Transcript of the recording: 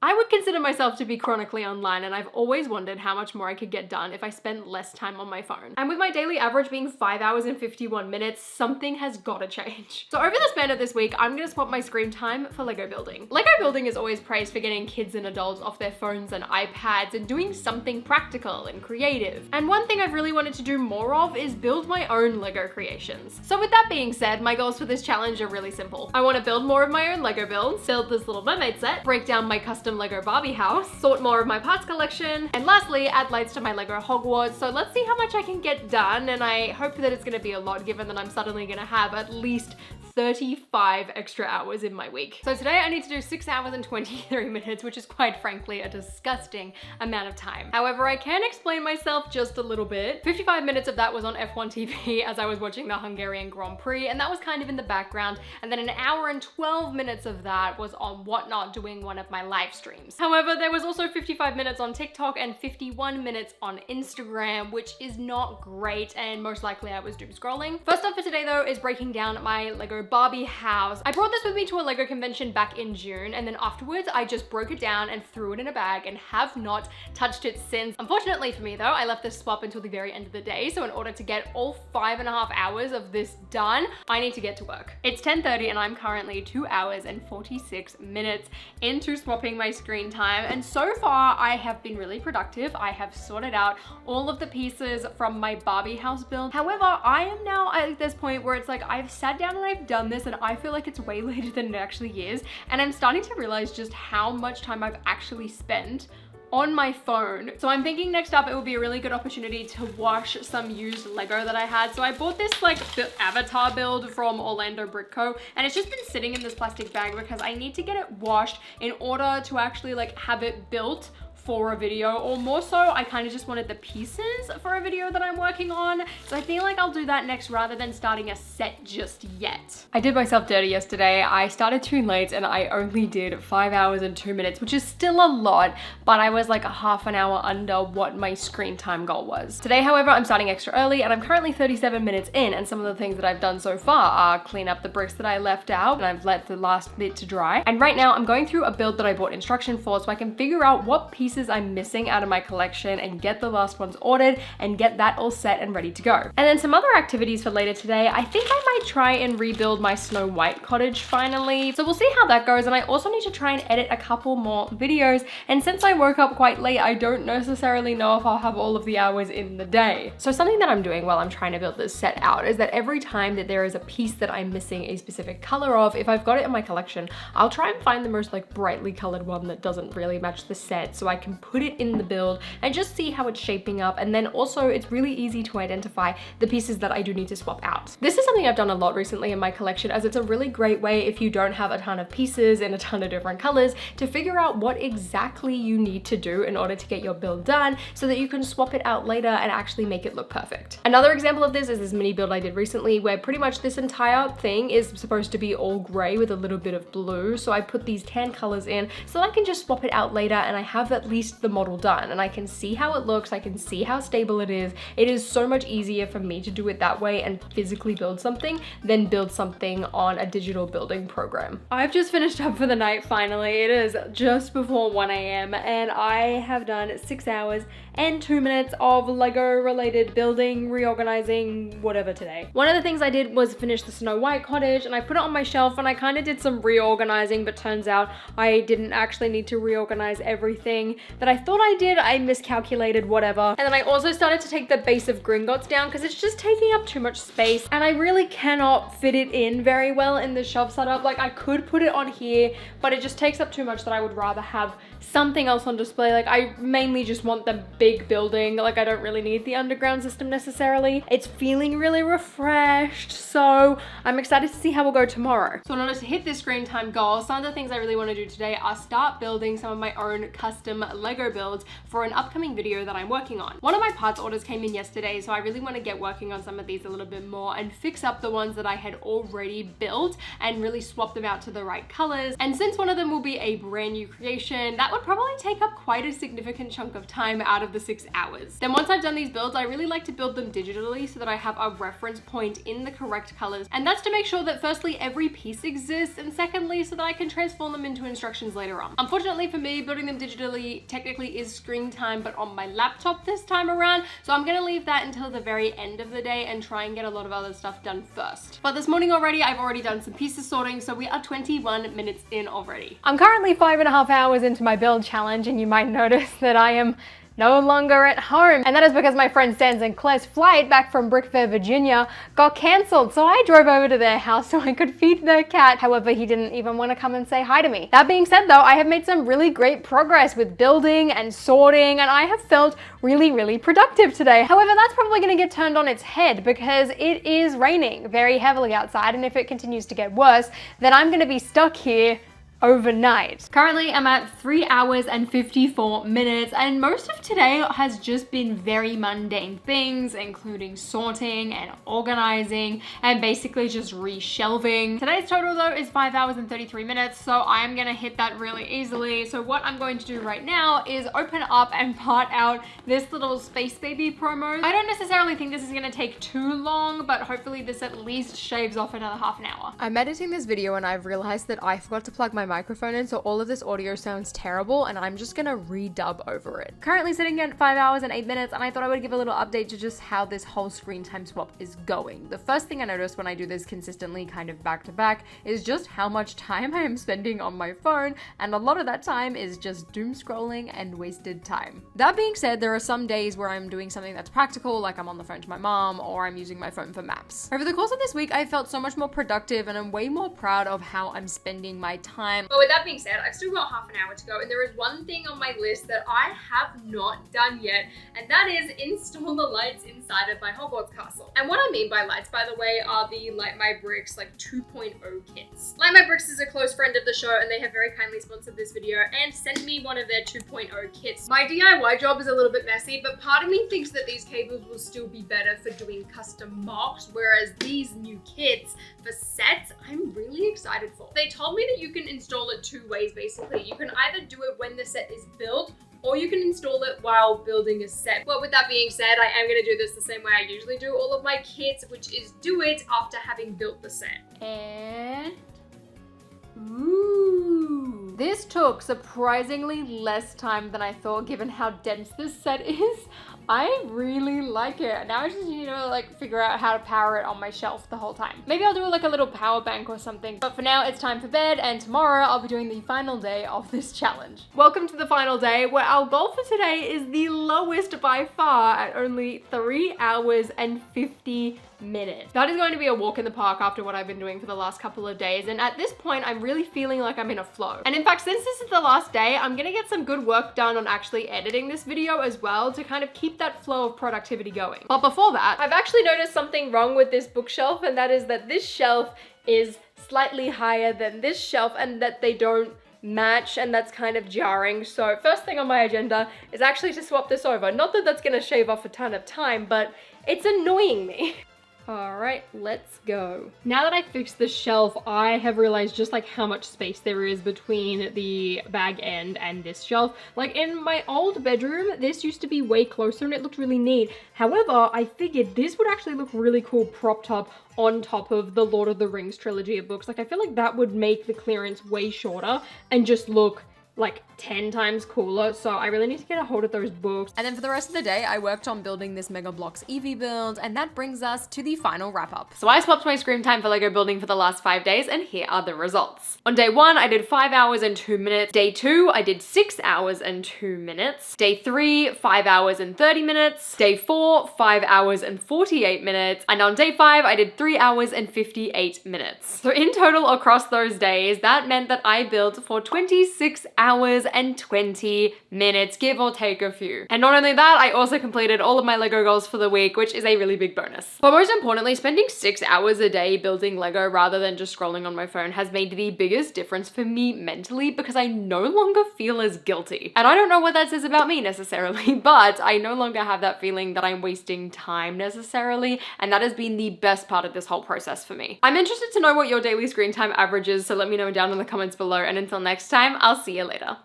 I would consider myself to be chronically online, and I've always wondered how much more I could get done if I spent less time on my phone. And with my daily average being 5 hours and 51 minutes, something has gotta change. So over the span of this week, I'm gonna swap my screen time for Lego building. Lego building is always praised for getting kids and adults off their phones and iPads and doing something practical and creative. And one thing I've really wanted to do more of is build my own Lego creations. So with that being said, my goals for this challenge are really simple. I wanna build more of my own Lego builds, build this little mermaid set, break down my custom Lego Barbie house, sort more of my parts collection, and lastly, add lights to my Lego Hogwarts. So let's see how much I can get done, and I hope that it's gonna be a lot given that I'm suddenly gonna have at least 35 extra hours in my week. So today I need to do 6 hours and 23 minutes, which is quite frankly a disgusting amount of time. However, I can explain myself just a little bit. 55 minutes of that was on F1 TV as I was watching the Hungarian Grand Prix, and that was kind of in the background. And then an hour and 12 minutes of that was on Whatnot doing one of my live streams. However, there was also 55 minutes on TikTok and 51 minutes on Instagram, which is not great, and most likely I was doom scrolling. First up for today though is breaking down my Lego Barbie house. I brought this with me to a Lego convention back in June, and then afterwards I just broke it down and threw it in a bag and have not touched it since. Unfortunately for me though, I left this swap until the very end of the day, so in order to get all 5.5 hours of this done, I need to get to work. It's 10:30 and I'm currently 2 hours and 46 minutes into swapping my screen time, and so far I have been really productive. I have sorted out all of the pieces from my Barbie house build. However, I am now at this point where it's like I've sat down and I've done this, and I feel like it's way later than it actually is, and I'm starting to realize just how much time I've actually spent on my phone. So I'm thinking next up it would be a really good opportunity to wash some used Lego that I had. So I bought this like the Avatar build from Orlando Brick Co, and it's just been sitting in this plastic bag because I need to get it washed in order to actually like have it built for a video, or more so I kind of just wanted the pieces for a video that I'm working on. So I feel like I'll do that next rather than starting a set just yet. I did myself dirty yesterday. I started too late and I only did 5 hours and 2 minutes, which is still a lot, but I was like a half an hour under what my screen time goal was. Today, however, I'm starting extra early and I'm currently 37 minutes in, and some of the things that I've done so far are clean up the bricks that I left out, and I've let the last bit to dry. And right now I'm going through a build that I bought instruction for so I can figure out what pieces I'm missing out of my collection and get the last ones ordered and get that all set and ready to go. And then some other activities for later today. I think I might try and rebuild my Snow White cottage finally. So we'll see how that goes, and I also need to try and edit a couple more videos, and since I woke up quite late, I don't necessarily know if I'll have all of the hours in the day. So something that I'm doing while I'm trying to build this set out is that every time that there is a piece that I'm missing a specific color of, if I've got it in my collection, I'll try and find the most like brightly colored one that doesn't really match the set so I can put it in the build and just see how it's shaping up. And then also it's really easy to identify the pieces that I do need to swap out. This is something I've done a lot recently in my collection, as it's a really great way if you don't have a ton of pieces in a ton of different colors to figure out what exactly you need to do in order to get your build done so that you can swap it out later and actually make it look perfect. Another example of this is this mini build I did recently where pretty much this entire thing is supposed to be all gray with a little bit of blue. So I put these tan colors in so I can just swap it out later and I have at least the model done and I can see how it looks, I can see how stable it is. It is so much easier for me to do it that way and physically build something than build something on a digital building program. I've just finished up for the night finally. It is just before 1 a.m. and I have done 6 hours and 2 minutes of Lego related building, reorganizing, whatever today. One of the things I did was finish the Snow White cottage and I put it on my shelf, and I kind of did some reorganizing, but turns out I didn't actually need to reorganize everything that I thought I did. I miscalculated, whatever. And then I also started to take the base of Gringotts down because it's just taking up too much space and I really cannot fit it in very well in the shelf setup. Like I could put it on here, but it just takes up too much that I would rather have something else on display. Like I mainly just want the big building. Like I don't really need the underground system necessarily. It's feeling really refreshed, so I'm excited to see how we'll go tomorrow. So in order to hit this screen time goal, some of the things I really want to do today are start building some of my own custom Lego builds for an upcoming video that I'm working on. One of my parts orders came in yesterday, so I really want to get working on some of these a little bit more and fix up the ones that I had already built and really swap them out to the right colors. And since one of them will be a brand new creation, that would probably take up quite a significant chunk of time out of the 6 hours. Then once I've done these builds, I really like to build them digitally so that I have a reference point in the correct colors. And that's to make sure that firstly, every piece exists, and secondly, so that I can transform them into instructions later on. Unfortunately for me, building them digitally technically is screen time, but on my laptop this time around. So I'm gonna leave that until the very end of the day and try and get a lot of other stuff done first. But this morning already, I've already done some pieces sorting, so we are 21 minutes in already. I'm currently 5.5 hours into my build challenge, and you might notice that I am no longer at home. And that is because my friend Stan's and Claire's flight back from Brick Fair, Virginia got cancelled. So I drove over to their house so I could feed their cat. However, he didn't even want to come and say hi to me. That being said though, I have made some really great progress with building and sorting, and I have felt really productive today. However, that's probably going to get turned on its head because it is raining very heavily outside, and if it continues to get worse, then I'm going to be stuck here overnight. Currently, I'm at 3 hours and 54 minutes, and most of today has just been very mundane things, including sorting and organizing and basically just reshelving. Today's total though is 5 hours and 33 minutes, so I am gonna hit that really easily. So what I'm going to do right now is open up and part out this little Space Baby promo. I don't necessarily think this is gonna take too long, but hopefully this at least shaves off another half an hour. I'm editing this video and I've realized that I forgot to plug my microphone in, so all of this audio sounds terrible, and I'm just gonna redub over it. Currently sitting at 5 hours and 8 minutes, and I thought I would give a little update to just how this whole screen time swap is going. The first thing I noticed when I do this consistently kind of back to back is just how much time I am spending on my phone, and a lot of that time is just doom scrolling and wasted time. That being said, there are some days where I'm doing something that's practical, like I'm on the phone to my mom, or I'm using my phone for maps. Over the course of this week, I felt so much more productive, and I'm way more proud of how I'm spending my time. But with that being said, I've still got half an hour to go, and there is one thing on my list that I have not done yet, and that is install the lights inside of my Hogwarts castle. And what I mean by lights, by the way, are the Light My Bricks like 2.0 kits. Light My Bricks is a close friend of the show, and they have very kindly sponsored this video and sent me one of their 2.0 kits. My DIY job is a little bit messy, but part of me thinks that these cables will still be better for doing custom marks, whereas these new kits for sets, I'm really excited for. They told me that you can install it 2 ways basically. You can either do it when the set is built, or you can install it while building a set. But with that being said, I am gonna do this the same way I usually do all of my kits, which is do it after having built the set. And ooh, this took surprisingly less time than I thought, given how dense this set is. I really like it. Now I just need to like figure out how to power it on my shelf the whole time. Maybe I'll do like a little power bank or something. But for now, it's time for bed, and tomorrow I'll be doing the final day of this challenge. Welcome to the final day, where our goal for today is the lowest by far at only 3 hours and 50 minutes. That is going to be a walk in the park after what I've been doing for the last couple of days, and at this point I'm really feeling like I'm in a flow. And in fact, since this is the last day, I'm gonna get some good work done on actually editing this video as well to kind of keep that flow of productivity going. But before that, I've actually noticed something wrong with this bookshelf, and that is that this shelf is slightly higher than this shelf and that they don't match, and that's kind of jarring. So first thing on my agenda is actually to swap this over. Not that that's gonna shave off a ton of time, but it's annoying me. All right, let's go. Now that I fixed the shelf, I have realized just like how much space there is between the bag end and this shelf. Like in my old bedroom, this used to be way closer and it looked really neat. However, I figured this would actually look really cool propped up on top of the Lord of the Rings trilogy of books. Like I feel like that would make the clearance way shorter and just look like 10 times cooler. So I really need to get a hold of those books. And then for the rest of the day, I worked on building this Mega Bloks Eevee build, and that brings us to the final wrap up. So I swapped my screen time for Lego building for the last 5 days, and here are the results. On day 1, I did 5 hours and 2 minutes. Day 2, I did 6 hours and 2 minutes. Day 3, 5 hours and 30 minutes. Day 4, 5 hours and 48 minutes. And on day 5, I did 3 hours and 58 minutes. So in total across those days, that meant that I built for 26 hours hours and 20 minutes, give or take a few. And not only that, I also completed all of my Lego goals for the week, which is a really big bonus. But most importantly, spending 6 hours a day building Lego rather than just scrolling on my phone has made the biggest difference for me mentally, because I no longer feel as guilty. And I don't know what that says about me necessarily, but I no longer have that feeling that I'm wasting time necessarily, and that has been the best part of this whole process for me. I'm interested to know what your daily screen time average is, so let me know down in the comments below, and until next time, I'll see you later.